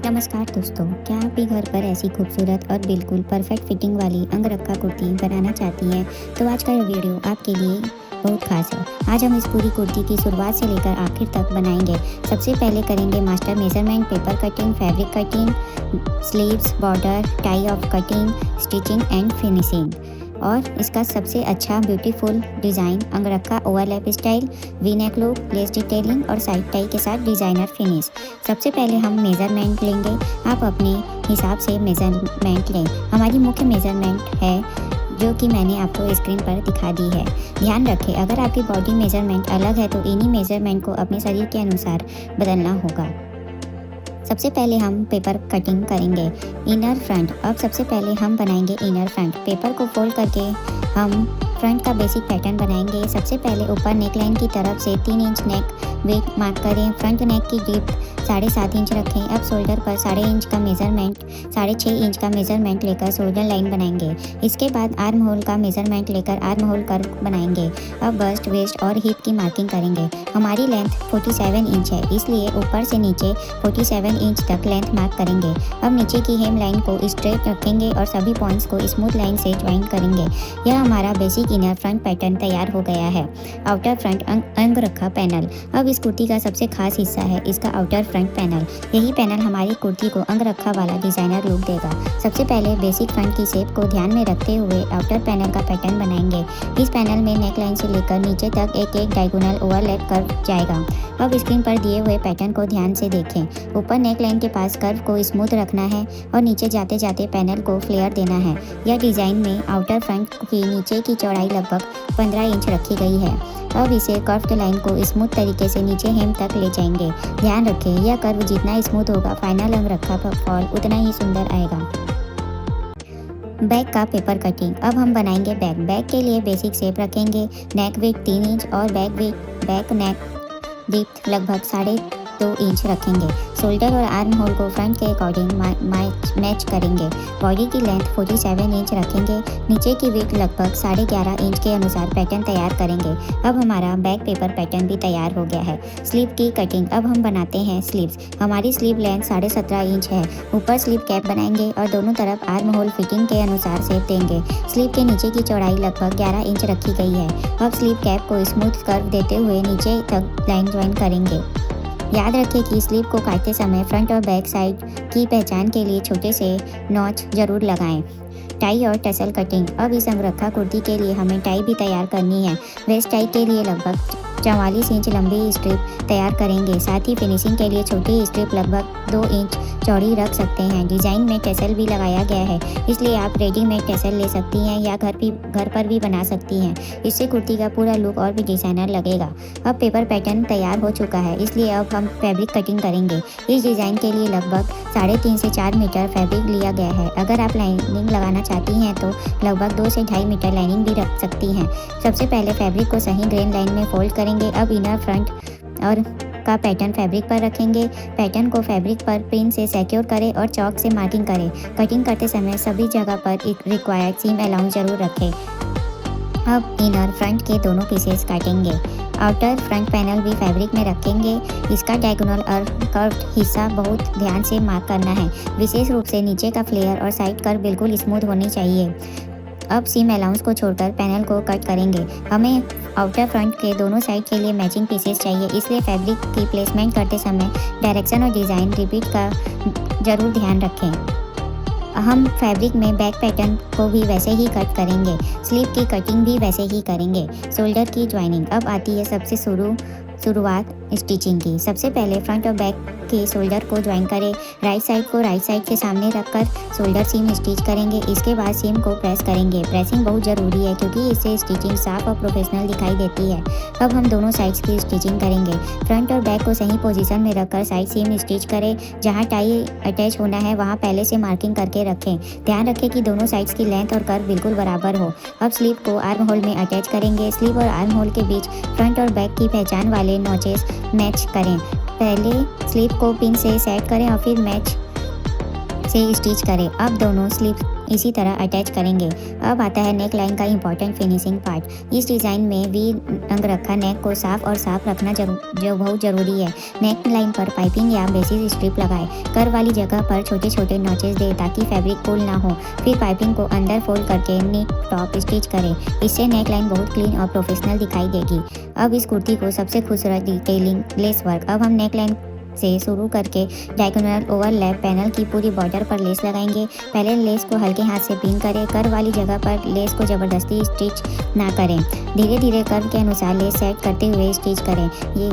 नमस्कार दोस्तों, क्या आप भी घर पर ऐसी खूबसूरत और बिल्कुल परफेक्ट फिटिंग वाली अंगरखा कुर्ती बनाना चाहती हैं? तो आज का ये वीडियो आपके लिए बहुत खास है। आज हम इस पूरी कुर्ती की शुरुआत से लेकर आखिर तक बनाएंगे। सबसे पहले करेंगे master measurement, paper cutting, fabric cutting, sleeves, border, tie off cutting, stitching and finishing. और इसका सबसे अच्छा beautiful design angrakha overlap style, V neck look, lace detailing और साइड टाई के साथ डिज़ाइनर फिनिश। सबसे पहले हम मेज़रमेंट लेंगे। आप अपने हिसाब से मेज़रमेंट लें। हमारी मुख्य मेज़रमेंट है जो कि मैंने आपको स्क्रीन पर दिखा दी है। ध्यान रखें, अगर आपकी बॉडी मेज़रमेंट अलग है तो इन्हीं मेज़रमेंट को अपने शरीर के अनुसार बदलना होगा। सबसे पहले हम पेपर कटिंग करेंगे। Inner front. अब सबसे पहले हम बनाएंगे इनर फ्रंट। पेपर को फोल्ड करके हम फ्रंट का बेसिक पैटर्न बनाएंगे। सबसे पहले ऊपर नेक लाइन की तरफ से 3 इंच नेक वेट मार्क करें। फ्रंट नेक की डिप 7.5 इंच रखें। अब शोल्डर पर 6.5 इंच का मेज़रमेंट 6.5 इंच का मेज़रमेंट लेकर शोल्डर लाइन बनाएंगे। इसके बाद आर्म होल का मेज़रमेंट लेकर आर्म होल कर्व बनाएंगे। अब बस्ट, वेस्ट और हिप की मार्किंग करेंगे। हमारी लेंथ 47 इंच है, इसलिए ऊपर से नीचे 47 इंच तक लेंथ मार्क करेंगे। अब नीचे की हेम लाइन को स्ट्रेट रखेंगे और सभी पॉइंट्स को स्मूथ लाइन से ज्वाइन करेंगे। यह हमारा बेसिक इनर फ्रंट पैटर्न तैयार हो गया है। Outer front अंगरखा panel. अब इस कुर्ती का सबसे खास हिस्सा है इसका आउटर फ्रंट पैनल। यही पैनल हमारी कुर्ती को अंगरखा वाला डिजाइनर लुक देगा। सबसे पहले बेसिक फ्रंट की शेप को ध्यान में रखते हुए आउटर पैनल का पैटर्न बनाएंगे। इस पैनल में नेक लाइन से लेकर नीचे तक एक एक डायगोनल ओवरलैप कर जाएगा। अब स्क्रीन पर दिए हुए पैटर्न को ध्यान से देखें। ऊपर नेक लाइन के पास कर्व को स्मूथ रखना है और नीचे जाते जाते पैनल को फ्लेयर देना है। यह डिज़ाइन में आउटर फ्रंट की नीचे की चौड़ाई लगभग 15 इंच रखी गई है। अब इसे कर्व्ड लाइन को स्मूथ तरीके से नीचे हेम तक ले जाएंगे। ध्यान रखें, यह कर्व जितना स्मूथ होगा फाइनल अंगरखा फॉल उतना ही सुंदर आएगा। बैक का पेपर कटिंग। अब हम बनाएंगे बैक। बैक के लिए बेसिक शेप रखेंगे। नेक विड्थ 3 इंच और बैक नेक डिप लगभग 2.5 इंच रखेंगे। शोल्डर और आर्म होल को फ्रंट के अकॉर्डिंग मैच करेंगे। बॉडी की लेंथ 47 इंच रखेंगे। नीचे की विड्थ लगभग 11.5 इंच के अनुसार पैटर्न तैयार करेंगे। अब हमारा बैक पेपर पैटर्न भी तैयार हो गया है। स्लीव की कटिंग। अब हम बनाते हैं स्लीव्स। हमारी स्लीव लेंथ 17.5 इंच है। ऊपर स्लीव कैप बनाएंगे और दोनों तरफ आर्म होल फिटिंग के अनुसार शेप देंगे। स्लीव के नीचे की चौड़ाई लगभग 11 इंच रखी गई है। अब स्लीव कैप को स्मूथ कर्व देते हुए नीचे तक लाइन ज्वाइन करेंगे। याद रखें कि स्लीव को काटते समय फ्रंट और बैक साइड की पहचान के लिए छोटे से नॉच जरूर लगाएं। टाई और टसल कटिंग। अब इस अंगरखा कुर्ती के लिए हमें टाई भी तैयार करनी है। वेस्ट टाई के लिए लगभग 44 इंच लंबी स्ट्रिप तैयार करेंगे। साथ ही फिनिशिंग के लिए छोटी स्ट्रिप लगभग 2 इंच चौड़ी रख सकते हैं। डिज़ाइन में टसल भी लगाया गया है, इसलिए आप रेडीमेड टसल ले सकती हैं या घर पर भी बना सकती हैं। इससे कुर्ती का पूरा लुक और भी डिज़ाइनर लगेगा। अब पेपर पैटर्न तैयार हो चुका है, इसलिए अब हम फैब्रिक कटिंग करेंगे। इस डिज़ाइन के लिए लगभग 3.5 से 4 मीटर फैब्रिक लिया गया है। अगर आप लाइनिंग लगाना चाहती हैं तो लगभग 2 से 2.5 मीटर लाइनिंग भी रख सकती हैं। सबसे पहले फैब्रिक को सही ग्रेन लाइन में फोल्ड करेंगे। अब इनर फ्रंट और का पैटर्न फैब्रिक पर रखेंगे। पैटर्न को फैब्रिक पर पिन से सिक्योर करें और चॉक से मार्किंग करें। कटिंग करते समय सभी जगह पर एक रिक्वायर्ड सीम अलाउंस जरूर रखें। अब इनर फ्रंट के दोनों पीसेस काटेंगे। आउटर फ्रंट पैनल भी फैब्रिक में रखेंगे। इसका डायगोनल और कर्व्ड हिस्सा बहुत ध्यान से मार्क करना है। विशेष रूप से नीचे का फ्लेयर और साइड कर्व बिल्कुल स्मूथ होनी चाहिए। अब सीम अलाउंस को छोड़कर पैनल को कट करेंगे। हमें आउटर फ्रंट के दोनों साइड के लिए मैचिंग पीसेस चाहिए, इसलिए फैब्रिक की प्लेसमेंट करते समय डायरेक्शन और डिज़ाइन रिपीट का जरूर ध्यान रखें। हम फैब्रिक में बैक पैटर्न को भी वैसे ही कट करेंगे। स्लीव की कटिंग भी वैसे ही करेंगे। शोल्डर की ज्वाइनिंग। अब आती है सबसे शुरुआत स्टिचिंग की। सबसे पहले फ्रंट और बैक के शोल्डर को ज्वाइन करें। राइट साइड को राइट साइड के सामने रखकर शोल्डर सीम स्टिच करेंगे। इसके बाद सीम को प्रेस करेंगे। प्रेसिंग बहुत ज़रूरी है क्योंकि इससे स्टिचिंग साफ और प्रोफेशनल दिखाई देती है। अब हम दोनों साइड्स की स्टिचिंग करेंगे। फ्रंट और बैक को सही पोजीशन में रखकर साइड सीम स्टिच करें। जहां टाई अटैच होना है वहां पहले से मार्किंग करके रखें। ध्यान रखें कि दोनों साइड्स की लेंथ और कर्व बिल्कुल बराबर हो। अब स्लीव को आर्म होल में अटैच करेंगे। स्लीव और आर्म होल के बीच फ्रंट और बैक की पहचान वाले नॉचेस मैच करें। पहले स्लीव को पिन से सेट करें और फिर मैच से स्टिच करें। अब दोनों स्लीव इसी तरह अटैच करेंगे। अब आता है नेक लाइन का इंपॉर्टेंट फिनिशिंग पार्ट। इस डिज़ाइन में वी अंगरखा नेक को साफ रखना जो बहुत ज़रूरी है। नेक लाइन पर पाइपिंग या बेसिस स्ट्रिप लगाएं। कर वाली जगह पर छोटे छोटे नॉचेस दें ताकि फैब्रिक पुल ना हो। फिर पाइपिंग को अंदर फोल्ड करके नीट टॉप स्टिच करें। इससे नेक लाइन बहुत क्लीन और प्रोफेशनल दिखाई देगी। अब इस कुर्ती को सबसे खूबसूरत डिटेलिंग लेस वर्क। अब हम नेक लाइन से शुरू करके डायगोनल ओवरलैप पैनल की पूरी बॉर्डर पर लेस लगाएंगे। पहले लेस को हल्के हाथ से पिन करें। कर वाली जगह पर लेस को ज़बरदस्ती स्टिच ना करें। धीरे धीरे कर्व के अनुसार लेस सेट करते हुए स्टिच करें।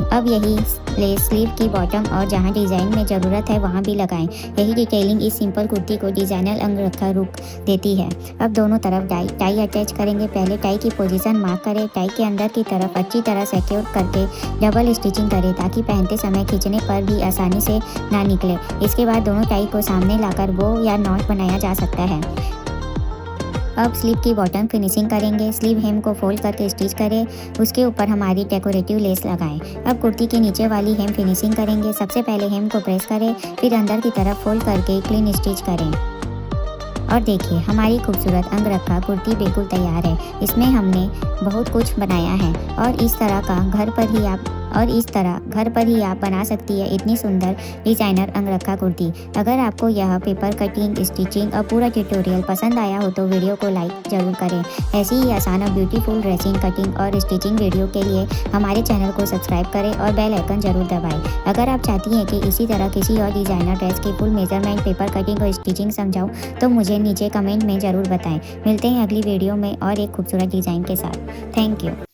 अब यही लेस स्लीव की बॉटम और जहां डिज़ाइन में ज़रूरत है वहां भी लगाएं। यही डिटेलिंग इस सिंपल कुर्ती को डिज़ाइनर अंगरखा रुख देती है। अब दोनों तरफ टाई अटैच करेंगे। पहले टाई की पोजीशन मार्क करें। टाई के अंदर की तरफ अच्छी तरह सिक्योर करके डबल स्टिचिंग करें ताकि पहनते समय खींचने पर भी आसानी से ना निकले। इसके बाद दोनों टाई को सामने लाकर बो या नॉट बनाया जा सकता है। अब स्लीव की बॉटम फिनिशिंग करेंगे। स्लीव हेम को फोल्ड करके स्टिच करें। उसके ऊपर हमारी डेकोरेटिव लेस लगाएं। अब कुर्ती के नीचे वाली हेम फिनिशिंग करेंगे। सबसे पहले हेम को प्रेस करें, फिर अंदर की तरफ फोल्ड करके क्लीन स्टिच करें। और देखिए हमारी खूबसूरत अंगरखा कुर्ती बिल्कुल तैयार है। इसमें हमने बहुत कुछ बनाया है और इस तरह घर पर ही आप बना सकती है इतनी सुंदर डिज़ाइनर अंगरखा कुर्ती। अगर आपको यह पेपर कटिंग, स्टिचिंग और पूरा ट्यूटोरियल पसंद आया हो तो वीडियो को लाइक ज़रूर करें। ऐसी ही आसान और ब्यूटीफुल ड्रेसिंग, कटिंग और स्टिचिंग वीडियो के लिए हमारे चैनल को सब्सक्राइब करें और बेल आइकन ज़रूर दबाएं। अगर आप चाहती हैं कि इसी तरह किसी और डिज़ाइनर ड्रेस की फुल मेजरमेंट, पेपर कटिंग और स्टिचिंग समझाऊँ तो मुझे नीचे कमेंट में ज़रूर बताएं। मिलते हैं अगली वीडियो में और एक खूबसूरत डिज़ाइन के साथ। Thank you.